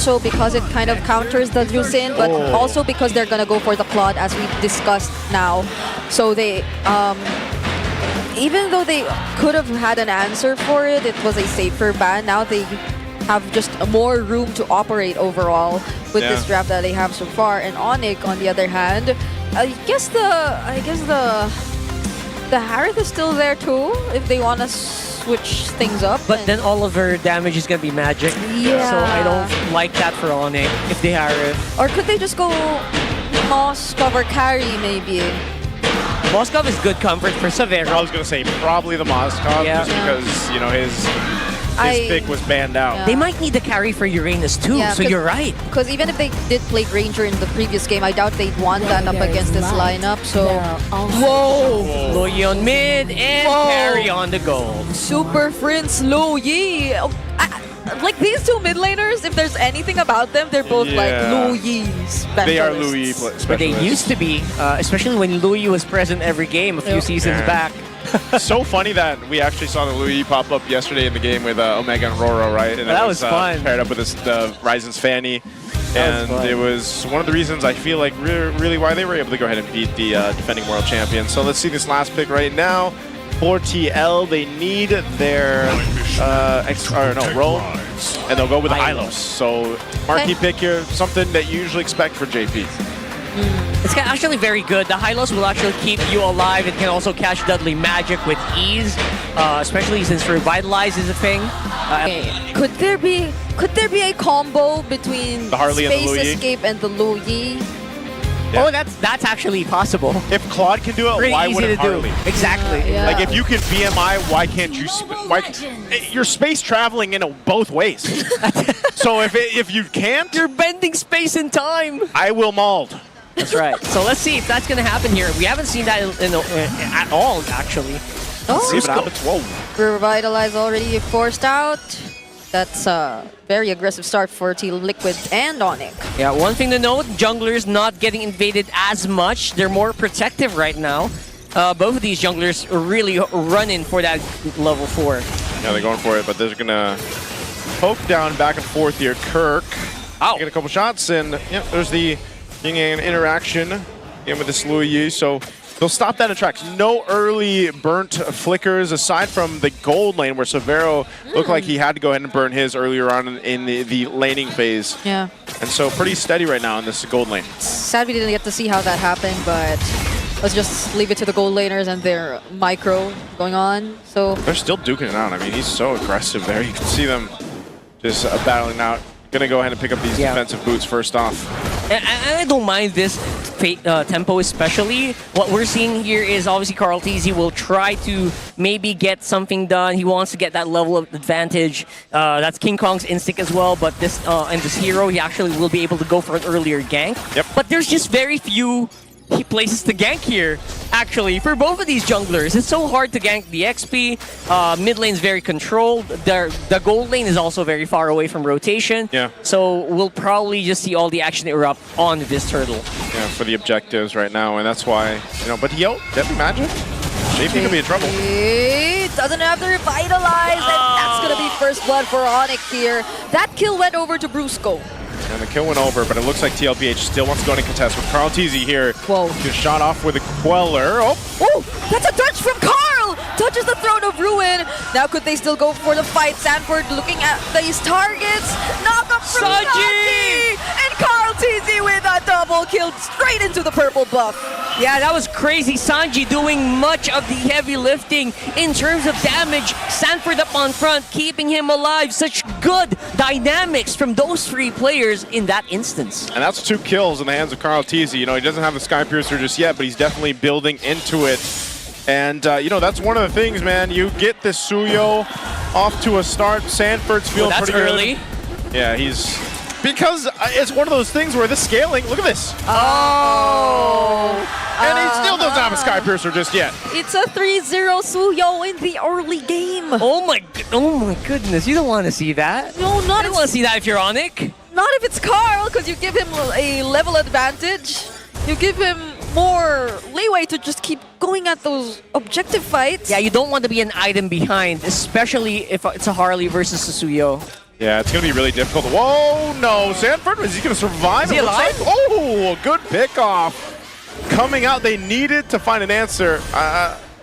also because it kind of counters the Jusin, but also because they're gonna go for the Claude as we discussed now. So they, even though they could have had an answer for it, it was a safer ban. Now they have just more room to operate overall with this draft that they have so far. And ONIC, on the other hand, I guess the Harith is still there too if they want to switch things up. But then all of her damage is gonna be magic. Yeah. So I don't like that for ONIC if they Harith. Or could they just go Moss cover carry maybe? Moskov is good comfort for Severo. I was gonna say probably the Moskov just because, you know, his pick was banned out. Yeah. They might need the carry for Uranus too, Yeah, so you're right. Because even if they did play Granger in the previous game, I doubt they'd want that up against this lineup. So, whoa! Loyi on mid and carry on the gold. Super Prince Loyi. Like these two mid laners, if there's anything about them, they're both like Loyi specialists. They are Loyi specialists. But they used to be, especially when Loyi was present every game a few seasons back. So funny that we actually saw the Loyi pop up yesterday in the game with Omega and Roro, right? And that was fun. Paired up with the Ryzen's Fanny. And it was one of the reasons I feel like really why they were able to go ahead and beat the defending world champion. So let's see this last pick right now. For TL, they need their Roam, and they'll go with the Hylos. So marquee pick here, something that you usually expect for JP. It's actually very good. The Hylos will actually keep you alive. It can also catch Dudley Magic with ease, especially since Revitalize is a thing. Could there be a combo between the Harley Space and the Loyi? Escape and the Loyi? Yeah. Oh, that's actually possible. If Claude can do it, Pretty why easy wouldn't to do. Harley? Exactly. Yeah. Like if you can BMI, why can't you? You're space traveling in both ways. So if you can't, You're bending space and time. I will mauled. That's right. So let's see if that's going to happen here. We haven't seen that at all, actually. Oh, See what happens. Whoa. Revitalize already forced out. That's a very aggressive start for Team Liquid and ONIC. Yeah, one thing to note, junglers not getting invaded as much. They're more protective right now. Both of these junglers are really running for that level 4. Yeah, they're going for it, but they're going to poke down back and forth here. Kirk get a couple shots, and yeah, there's the interaction again with this Loyi. So they'll stop that in tracks. No early burnt flickers aside from the gold lane where Severo looked like he had to go ahead and burn his earlier on in the laning phase. Yeah. And so pretty steady right now in this gold lane. Sad we didn't get to see how that happened, but let's just leave it to the gold laners and their micro going on. So they're still duking it out. I mean, he's so aggressive there. You can see them just battling out. Gonna go ahead and pick up these defensive boots first off. And I don't mind this tempo especially. What we're seeing here is obviously Carl TZ will try to maybe get something done. He wants to get that level of advantage. That's King Kong's instinct as well, but this and this hero, he actually will be able to go for an earlier gank. Yep. But there's just very few places to gank here, actually, for both of these junglers. It's so hard to gank the XP. Mid lane's very controlled. The gold lane is also very far away from rotation. Yeah. So we'll probably just see all the action erupt on this turtle. Yeah, for the objectives right now, and that's why, you know, but Deadly Magic? JP could be in trouble. he doesn't have the Revitalize, and that's gonna be first blood for ONIC here. That kill went over to Brusco. And the kill went over, but it looks like TLPH still wants to go in and contest with Carl TZ here. Whoa. Just shot off with a Queller. Oh, that's a touch from Carl! Touches the Throne of Ruin. Now could they still go for the fight? Sanford looking at these targets. Knock up from Sanji! And Carl TZ with a double kill straight into the purple buff. Yeah, that was crazy. Sanji doing much of the heavy lifting in terms of damage. Sanford up on front, keeping him alive. Such good dynamics from those 3 players in that instance. And that's 2 kills in the hands of Carl TZ. You know, he doesn't have the Sky Piercer just yet, but he's definitely building into it. And, you know, that's one of the things, man. You get this Suyo off to a start. Sanford's feeling pretty good. That's early. Yeah, he's... Because it's one of those things where the scaling... Look at this. Oh! And he still doesn't have a Sky Piercer just yet. It's a 3-0 Suyo in the early game. Oh my goodness. You don't want to see that. No, not You don't want to see that if you're ONIC. Not if it's Carl, because you give him a level advantage. You give him more leeway to just keep going at those objective fights. Yeah, you don't want to be an item behind, especially if it's a Harley versus a Suyo. Yeah, it's going to be really difficult. Whoa, no. Sanford, is he going to survive? Is he It looks alive? like. Oh, good pickoff. Coming out, they needed to find an answer.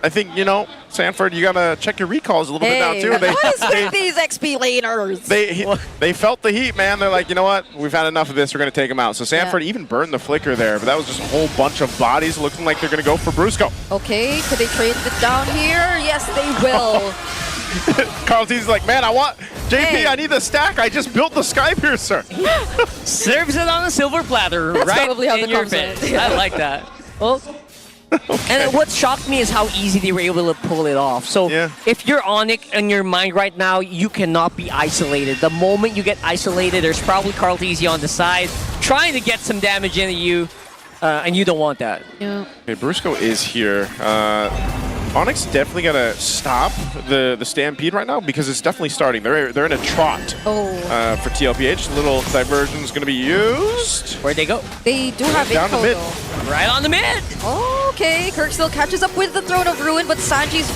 I think, you know, Sanford, you got to check your recalls a little bit now, too. What is with these XP laners? They felt the heat, man. They're like, you know what? We've had enough of this. We're going to take him out. So Sanford even burned the flicker there, but that was just a whole bunch of bodies looking like they're going to go for Brusco. Okay, could they trade it down here? Yes, they will. Carl T's like, man, JP, I need the stack. I just built the Sky Piercer. Serves it on a silver platter, That's right probably how in the your comms face. went. I like that. Well, and what shocked me is how easy they were able to pull it off. So if you're ONIC in your mind right now, you cannot be isolated. The moment you get isolated, there's probably Carl T's on the side trying to get some damage into you, and you don't want that. Yeah. Okay, Brusco is here. ONIC's definitely got to stop the stampede right now because it's definitely starting. They're in a trot for TLPH. Little diversion is going to be used. Where'd they go? They do have Down to info, mid. though. Right on the mid. Okay, Kirk still catches up with the Throne of Ruin, but Sanji's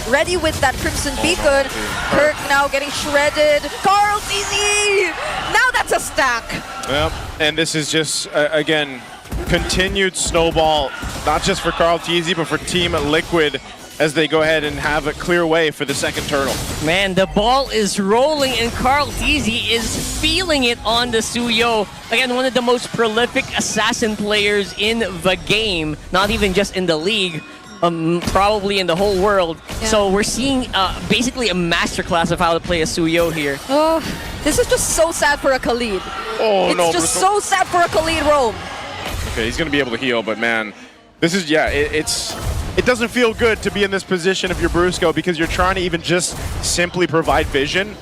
ready with that Crimson Beacon. Kirk now getting shredded. Carl TZ! Now that's a stack. Yep, and this is just, again, continued snowball, not just for Carl TZ, but for Team Liquid as they go ahead and have a clear way for the second turtle. Man, the ball is rolling and Carl TZ is feeling it on the Suyo. Again, one of the most prolific assassin players in the game, not even just in the league, probably in the whole world. Yeah. So we're seeing basically a masterclass of how to play a Suyo here. Oh, this is just so sad for a Khalid. Oh, It's no. just so sad for a Khalid roam. Okay, he's going to be able to heal, but man, this is, it doesn't feel good to be in this position if you're Brusco because you're trying to even just simply provide vision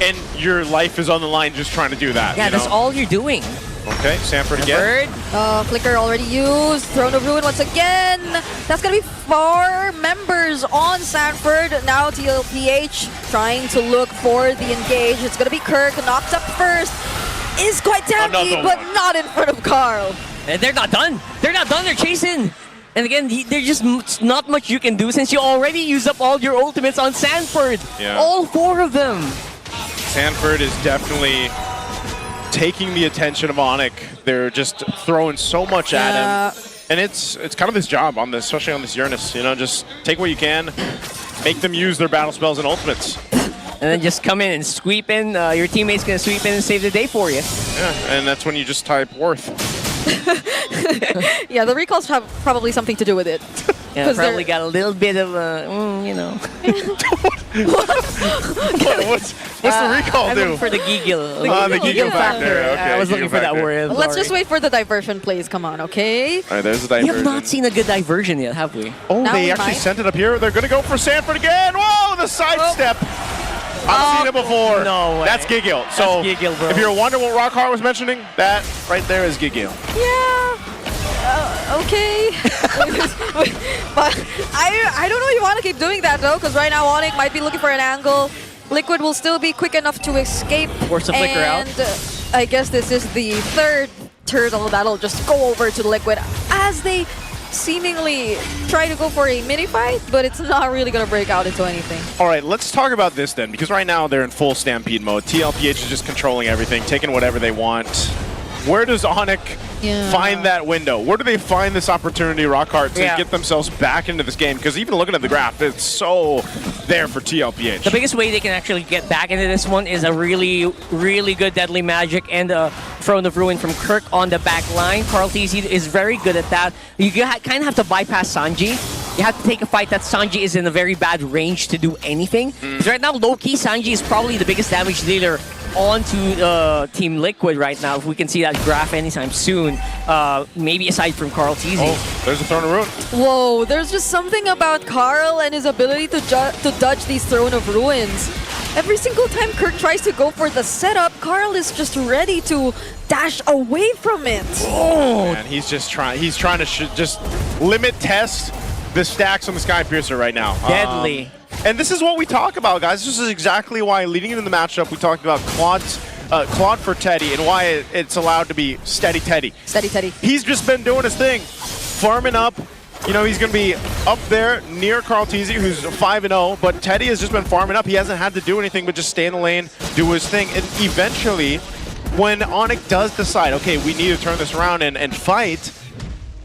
and your life is on the line just trying to do that. Yeah, you know? that's all you're doing. Okay, Sanford again. Flicker already used. Throne of Ruin once again. That's going to be 4 members on Sanford. Now TLPH trying to look for the engage. It's going to be Kirk. Knocked up first. Is quite tanky, but not in front of Carl. And they're not done. They're not done. They're chasing. And again, there's just not much you can do since you already used up all your ultimates on Sanford. Yeah. All 4 of them. Sanford is definitely taking the attention of ONIC. They're just throwing so much at him. And it's kind of his job on this, especially on this Uranus. You know, just take what you can, make them use their battle spells and ultimates. And then just come in and sweep in. Your teammate's going to sweep in and save the day for you. Yeah, and that's when you just type Worth. Yeah, the recalls have probably something to do with it. Yeah, probably got a little bit of, you know. What's the recall I'm do? looking for the giggle. The giggle factor. Okay, I was looking for that word. Let's just wait for the diversion plays. Come on, okay? All right, there's the We diversion. have not seen a good diversion yet, have we? Oh, Now they we actually might. sent it up here. They're going to go for Sanford again. Whoa, the sidestep. I've seen it before. No way. That's Giggle. So That's Giggle, bro. if you're wondering what Rockhart was mentioning, that right there is Giggle. Yeah. Okay. But I don't know if you want to keep doing that, though, because right now ONIC might be looking for an angle. Liquid will still be quick enough to escape. Force the flicker out. And I guess this is the 3rd turtle that'll just go over to Liquid as they seemingly try to go for a mini fight, but it's not really going to break out into anything. All right, let's talk about this then, because right now they're in full stampede mode. TLPH is just controlling everything, taking whatever they want. Where does ONIC find that window? Where do they find this opportunity, Rockhart, to get themselves back into this game? Because even looking at the graph, it's so there for TLPH. The biggest way they can actually get back into this one is a really, really good Deadly Magic and a Throne of Ruin from Kirk on the back line. Carl TZ is very good at that. You kind of have to bypass Sanji. You have to take a fight that Sanji is in a very bad range to do anything. Because right now, low-key, Sanji is probably the biggest damage dealer onto Team Liquid right now, if we can see that graph anytime soon. Maybe aside from Carl TZ. Oh, there's a Throne of Ruin. Whoa, there's just something about Carl and his ability to dodge these Throne of Ruins. Every single time Kirk tries to go for the setup, Carl is just ready to dash away from it. Oh, man, he's trying to just limit test the stacks on the Sky Piercer right now. Deadly. And this is what we talk about, guys. This is exactly why, leading into the matchup, we talked about Claude for Teddy and why it's allowed to be Steady Teddy. Steady Teddy. He's just been doing his thing, farming up you know, he's going to be up there near Carl Teasy, who's 5-0, but Teddy has just been farming up. He hasn't had to do anything but just stay in the lane, do his thing, and eventually, when ONIC does decide, okay, we need to turn this around and fight,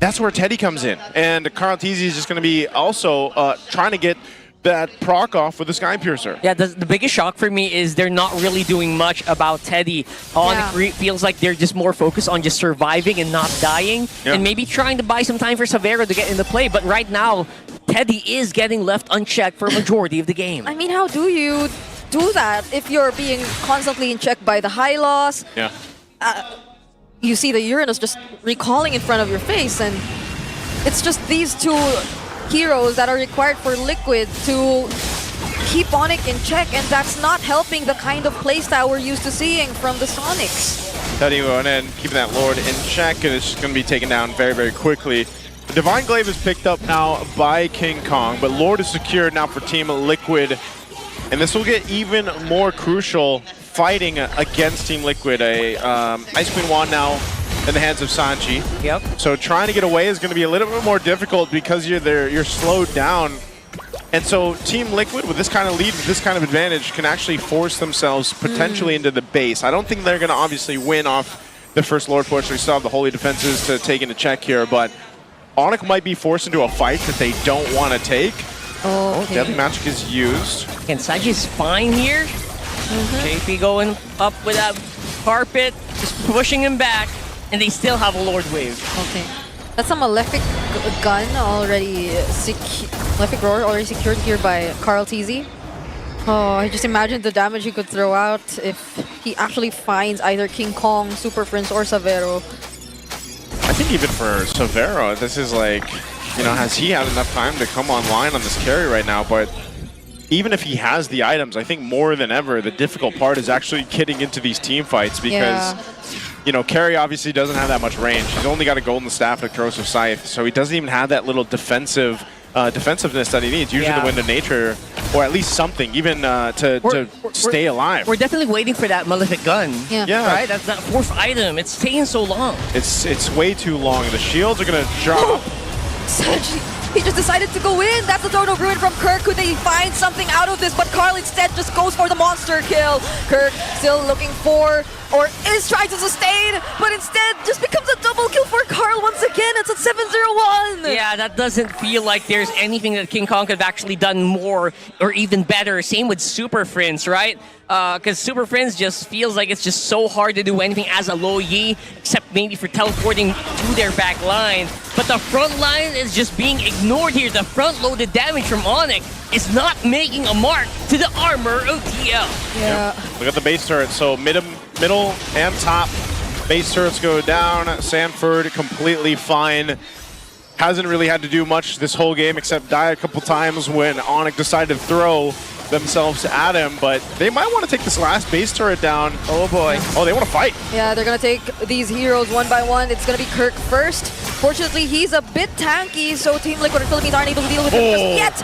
that's where Teddy comes in. And Carl Teasy is just going to be also trying to get that proc off with the Sky Piercer. Yeah, the biggest shock for me is they're not really doing much about Teddy. ONIC feels like they're just more focused on just surviving and not dying, and maybe trying to buy some time for Severo to get into play. But right now, Teddy is getting left unchecked for a majority of the game. I mean, how do you do that if you're being constantly in check by the high loss? Yeah. You see the Uranus just recalling in front of your face, and it's just these two heroes that are required for Liquid to keep ONIC in check, and that's not helping the kind of playstyle we're used to seeing from the Sonics. Teddy going in, keeping that Lord in check, and it's just going to be taken down very, very quickly. The Divine Glaive is picked up now by King Kong, but Lord is secured now for Team Liquid, and this will get even more crucial fighting against Team Liquid. A Ice Queen Wand now in the hands of Sanji. Yep. So trying to get away is going to be a little bit more difficult because you're slowed down. And so Team Liquid, with this kind of lead, with this kind of advantage, can actually force themselves potentially into the base. I don't think they're going to obviously win off the first Lord push. We still have the Holy Defenses to take into check here, but ONIC might be forced into a fight that they don't want to take. Oh, Deadly Magic is used. And Sanji's fine here. JP going up with that carpet, just pushing him back. And they still have a Lord Wave. Okay. That's a Malefic gun already Malefic Roar already secured here by Carl Teasy. Oh, I just imagine the damage he could throw out if he actually finds either King Kong, Super Prince, or Severo. I think even for Severo, this is like, you know, has he had enough time to come online on this carry right now? But even if he has the items, I think more than ever, the difficult part is actually getting into these team fights because you know, Carry obviously doesn't have that much range. He's only got a golden staff and a corrosive scythe, so he doesn't even have that little defensive defensiveness that he needs. Usually the Wind of Nature, or at least something, even to stay alive. We're definitely waiting for that Malefic gun. Yeah. Right? That's that fourth item. It's taking so long. It's way too long. The shields are gonna drop. He just decided to go in. That's the Throne of Ruin from Kirk. Could they find something out of this? But Carl instead just goes for the monster kill. Kirk still looking for, or is trying to sustain, but instead just becomes a double kill for Carl once again. It's at 7-0-1. Yeah, that doesn't feel like there's anything that King Kong could have actually done more or even better. Same with Super Friends, right? Because Super Friends just feels like it's just so hard to do anything as a low Yi, except maybe for teleporting to their back line. But the front line is just being ignored here. The front-loaded damage from ONIC is not making a mark to the armor of TL. Yeah. Look at the base turret. So middle and top base turrets go down. Sanford completely fine. Hasn't really had to do much this whole game except die a couple times when ONIC decided to throw themselves at him, but they might want to take this last base turret down. Oh boy. Oh, they want to fight. Yeah, they're going to take these heroes one by one. It's going to be Kirk first. Fortunately, he's a bit tanky, so Team Liquid Philippines aren't able to deal with him just yet.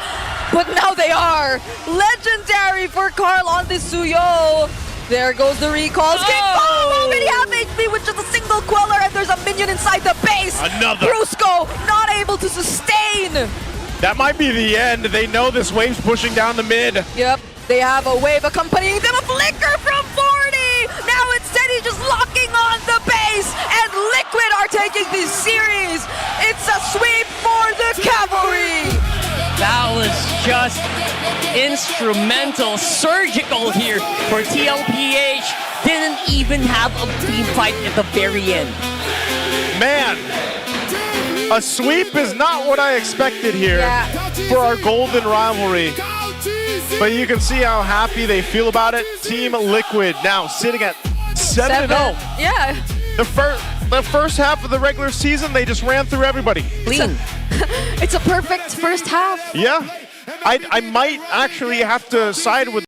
But now they are. Legendary for Carl on this Suyo. There goes the recalls. King Kong already have HP with just a single Queller, and there's a minion inside the base. Another. Brusco not able to sustain. That might be the end. They know this wave's pushing down the mid. Yep, they have a wave accompanying them. A flicker from 40. Now it's Teddy just locking on the base, and Liquid are taking this series. It's a sweep for the Cavalry. That was just instrumental, surgical here for TLPH. Didn't even have a team fight at the very end. Man, a sweep is not what I expected here for our golden rivalry. But you can see how happy they feel about it. Team Liquid now sitting at 7-0. Yeah. The first half of the regular season, they just ran through everybody. Clean. It's a perfect first half. Yeah. I might actually have to side with